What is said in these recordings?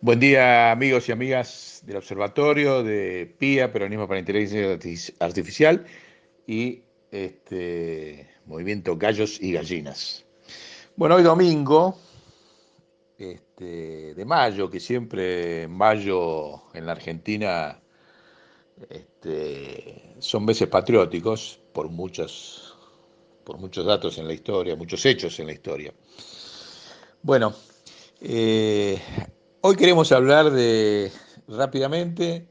Buen día, amigos y amigas del Observatorio de PIA, Peronismo para la Inteligencia Artificial y Movimiento Gallos y Gallinas. Bueno, hoy domingo de mayo, que siempre en mayo en la Argentina son meses patrióticos por muchos datos en la historia, muchos hechos en la historia. Bueno, eh, hoy queremos hablar rápidamente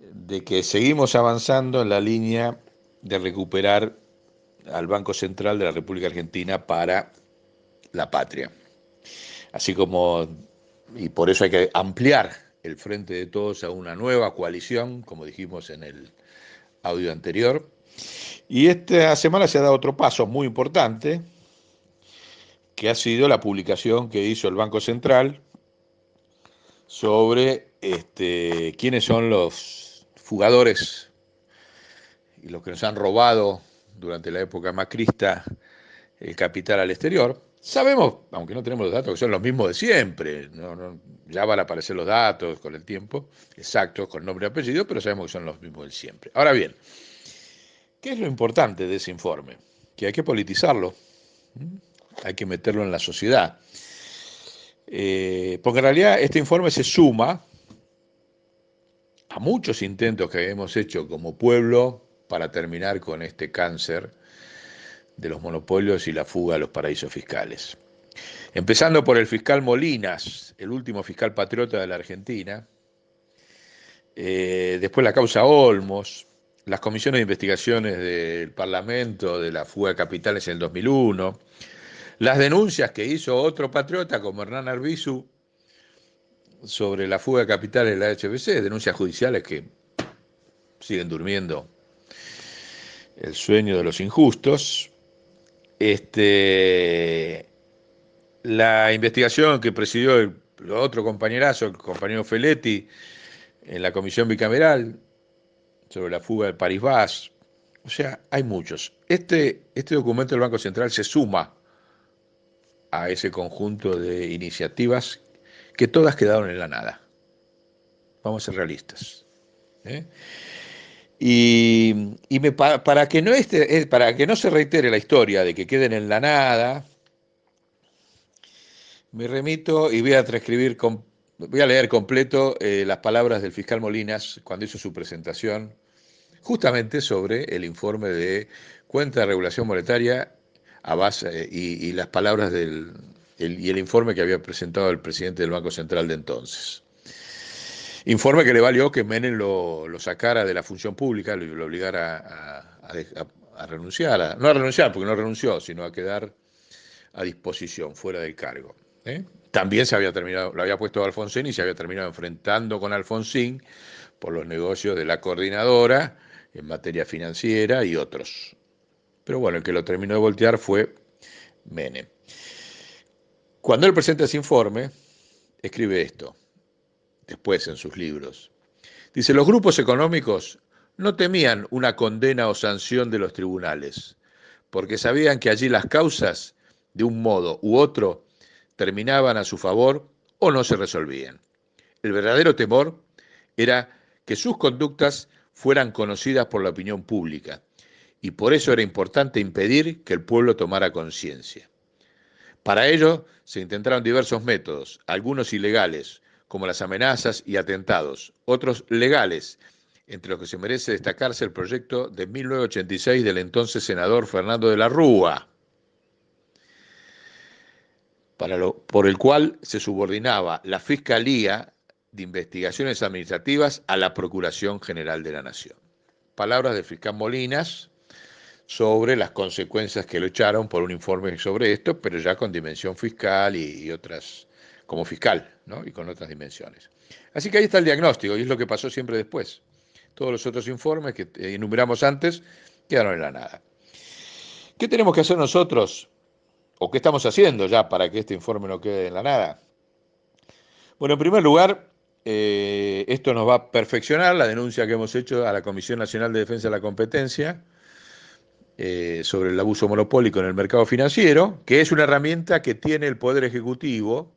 de que seguimos avanzando en la línea de recuperar al Banco Central de la República Argentina para la patria. Así como, y por eso hay que ampliar el frente de todos a una nueva coalición, como dijimos en el audio anterior. Y esta semana se ha dado otro paso muy importante, que ha sido la publicación que hizo el Banco Central sobre quiénes son los fugadores y los que nos han robado durante la época macrista el capital al exterior. Sabemos, aunque no tenemos los datos, que son los mismos de siempre. Ya van a aparecer los datos con el tiempo, exactos, con nombre y apellido, pero sabemos que son los mismos de siempre. Ahora bien, ¿qué es lo importante de ese informe? Que hay que politizarlo, hay que meterlo en la sociedad. Porque en realidad este informe se suma a muchos intentos que hemos hecho como pueblo para terminar con este cáncer de los monopolios y la fuga a los paraísos fiscales. Empezando por el fiscal Molinas, el último fiscal patriota de la Argentina, después la causa Olmos, las comisiones de investigaciones del Parlamento de la fuga de capitales en el 2001, las denuncias que hizo otro patriota como Hernán Arbizu sobre la fuga de capitales de la HBC, denuncias judiciales que siguen durmiendo el sueño de los injustos. La investigación que presidió el otro compañerazo, el compañero Feletti, en la comisión bicameral sobre la fuga del Paribas. O sea, hay muchos. Este documento del Banco Central se suma a ese conjunto de iniciativas que todas quedaron en la nada. Vamos a ser realistas. ¿Eh? Para que no se reitere la historia de que queden en la nada, me remito y voy a leer completo las palabras del fiscal Molinas cuando hizo su presentación, justamente sobre el informe de cuenta de regulación monetaria a base, y las palabras y el informe que había presentado el presidente del Banco Central de entonces. Informe que le valió que Menem lo sacara de la función pública, lo obligara a renunciar, no a renunciar porque no renunció, sino a quedar a disposición, fuera del cargo. También se había terminado, lo había puesto Alfonsín y se había terminado enfrentando con Alfonsín por los negocios de la coordinadora en materia financiera y otros. Pero bueno, el que lo terminó de voltear fue Menem. Cuando él presenta ese informe, escribe esto, después en sus libros. Dice, los grupos económicos no temían una condena o sanción de los tribunales, porque sabían que allí las causas, de un modo u otro, terminaban a su favor o no se resolvían. El verdadero temor era que sus conductas fueran conocidas por la opinión pública, y por eso era importante impedir que el pueblo tomara conciencia. Para ello se intentaron diversos métodos, algunos ilegales, como las amenazas y atentados, otros legales, entre los que se merece destacarse el proyecto de 1986 del entonces senador Fernando de la Rúa, por el cual se subordinaba la Fiscalía de Investigaciones Administrativas a la Procuración General de la Nación. Palabras del fiscal Molinas sobre las consecuencias que lo echaron por un informe sobre esto, pero ya con dimensión fiscal y otras, como fiscal, ¿no? Y con otras dimensiones. Así que ahí está el diagnóstico, y es lo que pasó siempre después. Todos los otros informes que enumeramos antes quedaron en la nada. ¿Qué tenemos que hacer nosotros? ¿O qué estamos haciendo ya para que este informe no quede en la nada? Bueno, en primer lugar, esto nos va a perfeccionar la denuncia que hemos hecho a la Comisión Nacional de Defensa de la Competencia sobre el abuso monopólico en el mercado financiero, que es una herramienta que tiene el Poder Ejecutivo,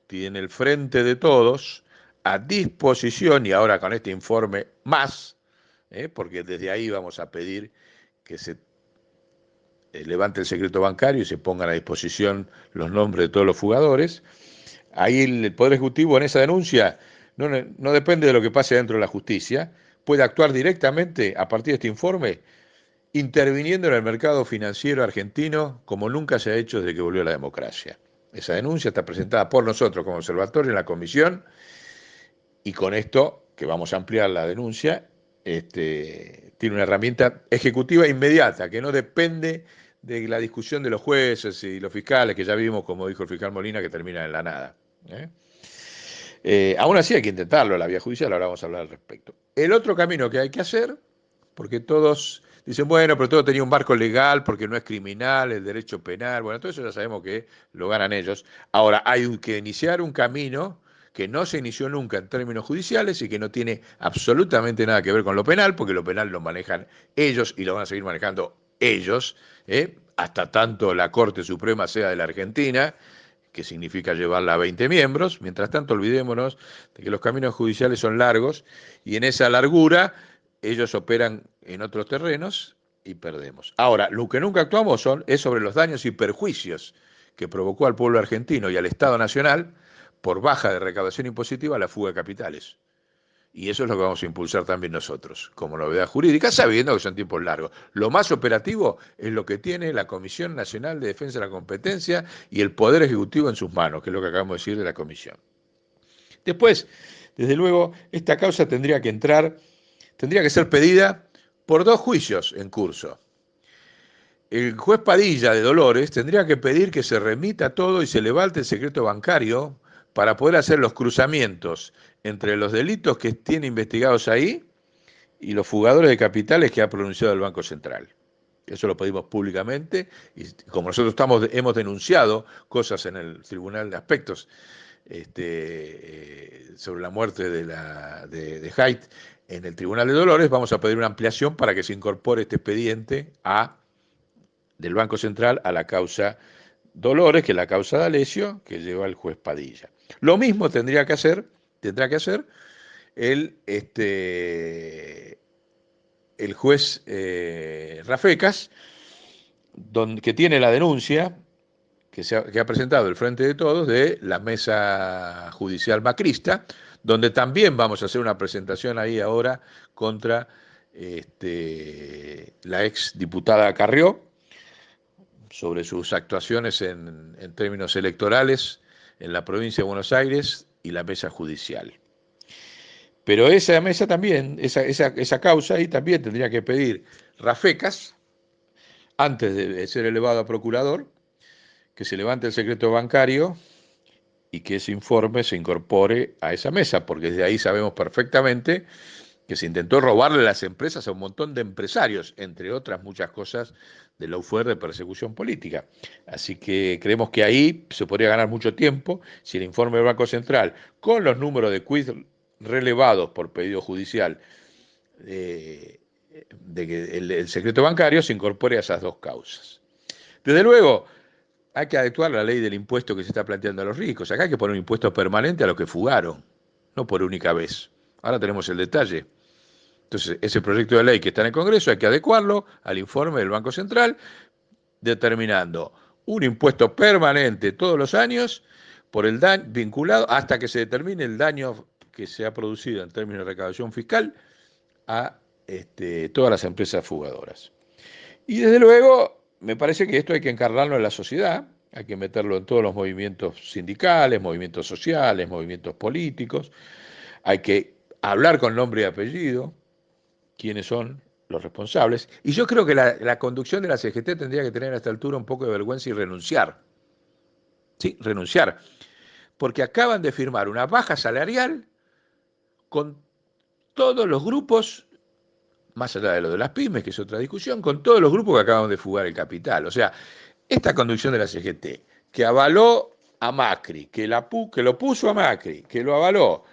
tiene el Frente de Todos a disposición, y ahora con este informe más, porque desde ahí vamos a pedir que se levante el secreto bancario y se pongan a disposición los nombres de todos los fugadores. Ahí el Poder Ejecutivo en esa denuncia no depende de lo que pase dentro de la justicia, puede actuar directamente a partir de este informe, interviniendo en el mercado financiero argentino como nunca se ha hecho desde que volvió la democracia. Esa denuncia está presentada por nosotros como observatorio en la comisión, y con esto, que vamos a ampliar la denuncia, tiene una herramienta ejecutiva inmediata, que no depende de la discusión de los jueces y los fiscales, que ya vimos, como dijo el fiscal Molina, que termina en la nada. Aún así hay que intentarlo, la vía judicial, ahora vamos a hablar al respecto. El otro camino que hay que hacer, porque todos dicen, bueno, pero todo tenía un marco legal, porque no es criminal, el derecho penal, bueno, todo eso ya sabemos que lo ganan ellos. Ahora, hay que iniciar un camino que no se inició nunca en términos judiciales y que no tiene absolutamente nada que ver con lo penal, porque lo penal lo manejan ellos y lo van a seguir manejando ellos, hasta tanto la Corte Suprema sea de la Argentina, que significa llevarla a 20 miembros. Mientras tanto, olvidémonos de que los caminos judiciales son largos y en esa largura ellos operan en otros terrenos y perdemos. Ahora, lo que nunca actuamos es sobre los daños y perjuicios que provocó al pueblo argentino y al Estado Nacional por baja de recaudación impositiva la fuga de capitales. Y eso es lo que vamos a impulsar también nosotros, como novedad jurídica, sabiendo que son tiempos largos. Lo más operativo es lo que tiene la Comisión Nacional de Defensa de la Competencia y el Poder Ejecutivo en sus manos, que es lo que acabamos de decir de la Comisión. Después, desde luego, esta causa tendría que ser pedida por 2 juicios en curso. El juez Padilla de Dolores tendría que pedir que se remita todo y se levante el secreto bancario para poder hacer los cruzamientos entre los delitos que tiene investigados ahí y los fugadores de capitales que ha pronunciado el Banco Central. Eso lo pedimos públicamente y como nosotros hemos denunciado cosas en el Tribunal de Aspectos sobre la muerte de Haidt en el Tribunal de Dolores, vamos a pedir una ampliación para que se incorpore este expediente del Banco Central a la causa Dolores, que es la causa de Alessio, que lleva el juez Padilla. Lo mismo tendrá que hacer el juez Rafecas, que tiene la denuncia que ha presentado el Frente de Todos de la mesa judicial macrista, donde también vamos a hacer una presentación ahí ahora contra la ex diputada Carrió, sobre sus actuaciones en términos electorales en la provincia de Buenos Aires y la mesa judicial. Pero esa mesa también, esa causa ahí también tendría que pedir Rafecas, antes de ser elevado a procurador, que se levante el secreto bancario y que ese informe se incorpore a esa mesa, porque desde ahí sabemos perfectamente que se intentó robarle las empresas a un montón de empresarios, entre otras muchas cosas de lawfare de persecución política. Así que creemos que ahí se podría ganar mucho tiempo si el informe del Banco Central, con los números de quiz relevados por pedido judicial, de que el secreto bancario se incorpore a esas 2 causas. Desde luego, hay que adecuar la ley del impuesto que se está planteando a los ricos. Acá hay que poner un impuesto permanente a los que fugaron, no por única vez. Ahora tenemos el detalle. Entonces, ese proyecto de ley que está en el Congreso hay que adecuarlo al informe del Banco Central, determinando un impuesto permanente todos los años por el daño vinculado hasta que se determine el daño que se ha producido en términos de recaudación fiscal a todas las empresas fugadoras. Y desde luego, me parece que esto hay que encarnarlo en la sociedad, hay que meterlo en todos los movimientos sindicales, movimientos sociales, movimientos políticos, hay que hablar con nombre y apellido, quiénes son los responsables. Y yo creo que la conducción de la CGT tendría que tener a esta altura un poco de vergüenza y renunciar. Sí, renunciar. Porque acaban de firmar una baja salarial con todos los grupos, más allá de lo de las pymes, que es otra discusión, con todos los grupos que acaban de fugar el capital. O sea, esta conducción de la CGT, que avaló a Macri, que lo puso a Macri, que lo avaló,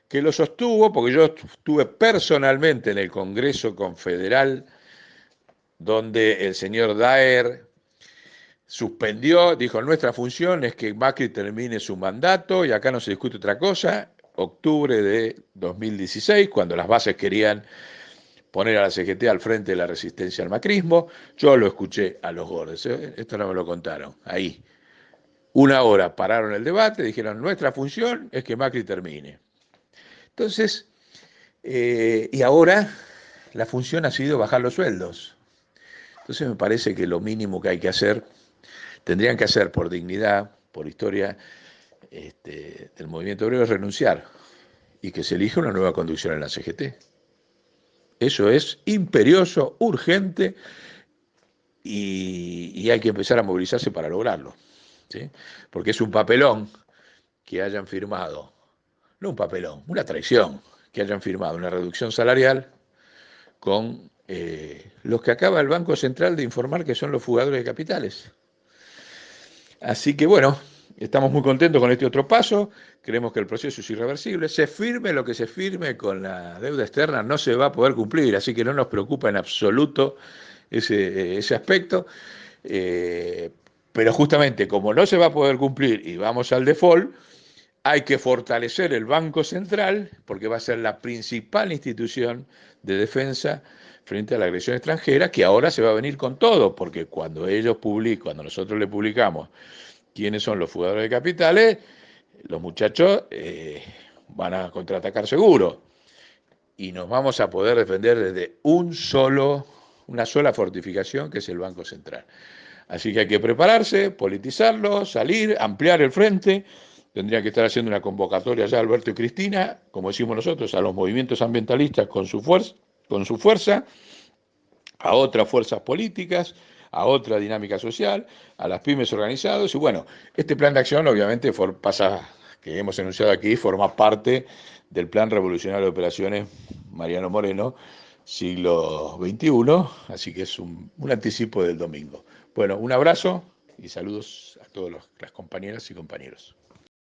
que lo sostuvo, porque yo estuve personalmente en el Congreso Confederal, donde el señor Daer suspendió, dijo, nuestra función es que Macri termine su mandato y acá no se discute otra cosa. Octubre de 2016, cuando las bases querían poner a la CGT al frente de la resistencia al macrismo, yo lo escuché a los gordes, esto no me lo contaron, ahí. Una hora pararon el debate, dijeron, nuestra función es que Macri termine. Entonces, y ahora la función ha sido bajar los sueldos. Entonces me parece que lo mínimo que hay que hacer, tendrían que hacer por dignidad, por historia del movimiento obrero, es renunciar y que se elija una nueva conducción en la CGT. Eso es imperioso, urgente y hay que empezar a movilizarse para lograrlo. ¿Sí? Porque es un papelón que hayan firmado, no un papelón, una traición, que hayan firmado una reducción salarial con los que acaba el Banco Central de informar que son los fugadores de capitales. Así que bueno, estamos muy contentos con este otro paso, creemos que el proceso es irreversible, se firme lo que se firme con la deuda externa, no se va a poder cumplir, así que no nos preocupa en absoluto ese aspecto, eh, pero justamente como no se va a poder cumplir y vamos al default, hay que fortalecer el Banco Central porque va a ser la principal institución de defensa frente a la agresión extranjera, que ahora se va a venir con todo, porque cuando ellos publican, cuando nosotros le publicamos quiénes son los fugadores de capitales, los muchachos van a contraatacar seguro y nos vamos a poder defender desde una sola fortificación que es el Banco Central. Así que hay que prepararse, politizarlo, salir, ampliar el frente. Tendría que estar haciendo una convocatoria ya Alberto y Cristina, como decimos nosotros, a los movimientos ambientalistas con su fuerza, a otras fuerzas políticas, a otra dinámica social, a las pymes organizados. Y bueno, este plan de acción obviamente pasa, que hemos enunciado aquí, forma parte del Plan Revolucionario de Operaciones Mariano Moreno, siglo XXI, así que es un anticipo del domingo. Bueno, un abrazo y saludos a todas las compañeras y compañeros.